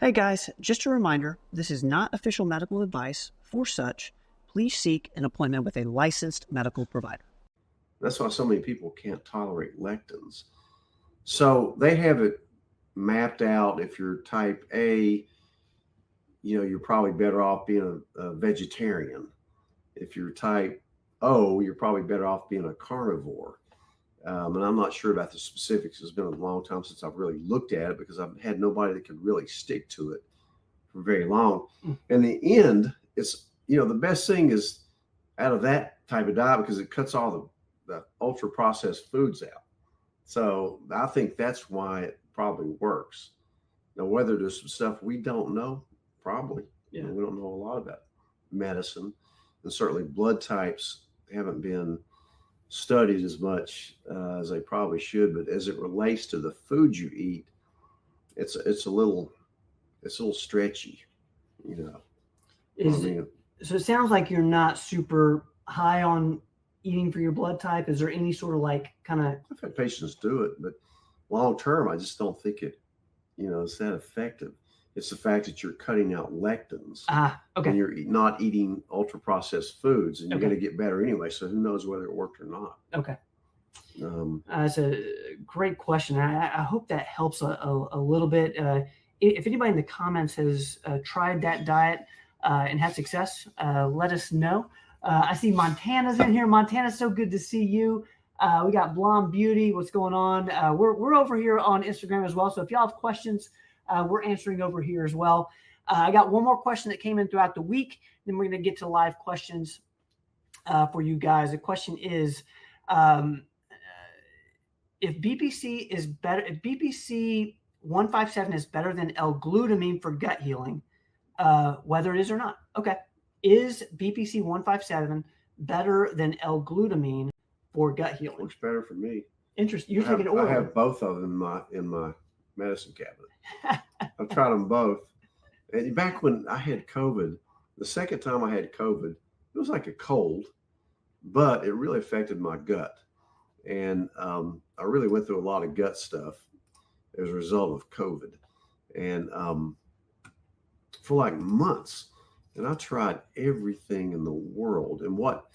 Hey guys, just a reminder, this is not official medical advice. For such, please seek an appointment with a licensed medical provider. That's why so many people can't tolerate lectins. So they have it mapped out. If you're type A, you're probably better off being a vegetarian. If you're type O, you're probably better off being a carnivore. And I'm not sure about the specifics. It's been a long time since I've really looked at it because I've had nobody that could really stick to it for very long. In the end, it's, the best thing is out of that type of diet because it cuts all the ultra processed foods out. So I think that's why it probably works. Now, whether there's some stuff we don't know, probably. Yeah. We don't know a lot about medicine, and certainly blood types haven't been studied as much as they probably should. But as it relates to the food you eat, it's a little stretchy, So it sounds like you're not super high on eating for your blood type. Is there any sort of I've had patients do it, but long term, I just don't think it, is that effective. It's the fact that you're cutting out lectins. Okay. And you're not eating ultra processed foods, and you're going to get better anyway. So who knows whether it worked or not? Okay. That's a great question. I hope that helps a little bit. If anybody in the comments has tried that diet and had success, let us know. I see Montana's in here. Montana, so good to see you. We got Blonde Beauty. What's going on? We're over here on Instagram as well. So if y'all have questions, we're answering over here as well. I got one more question that came in throughout the week. Then we're going to get to live questions for you guys. The question is, if BPC is better, if BPC 157 is better than L-glutamine for gut healing, whether it is or not. Okay. Is BPC 157 better than L-glutamine for gut healing? Works better for me. Interesting. You're taking oral. I have both of them in my medicine cabinet. I've tried them both. And back when I had COVID, the second time I had COVID, it was like a cold, but it really affected my gut. And I really went through a lot of gut stuff as a result of COVID. And for like months, and I tried everything in the world. And what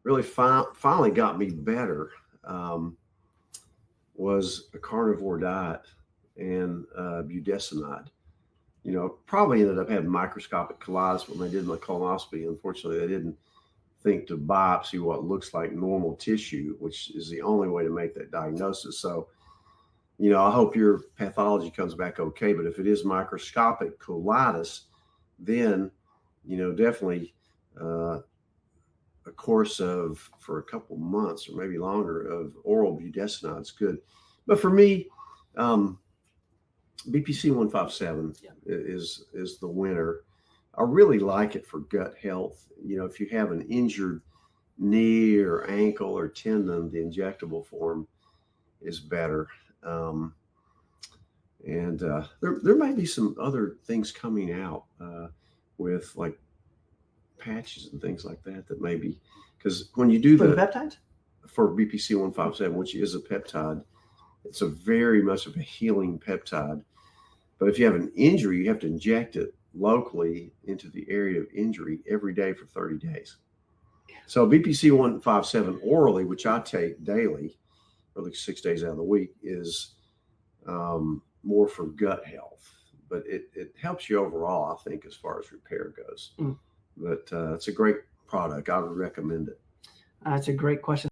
really finally got me better was a carnivore diet and budesonide. Probably ended up having microscopic colitis when they did my colonoscopy. Unfortunately, they didn't think to biopsy what looks like normal tissue, which is the only way to make that diagnosis. So, I hope your pathology comes back okay. But if it is microscopic colitis, then, definitely a course for a couple months or maybe longer of oral budesonide is good. But for me, BPC 157 is the winner. I really like it for gut health. If you have an injured knee or ankle or tendon, the injectable form is better. And there might be some other things coming out with like patches and things like that maybe, because when you do the peptides for BPC 157, which is a peptide, it's a very much of a healing peptide. But if you have an injury, you have to inject it locally into the area of injury every day for 30 days. So BPC 157 orally, which I take daily, or like 6 days out of the week, is more for gut health. But it helps you overall, I think, as far as repair goes. But it's a great product. I would recommend it. That's a great question.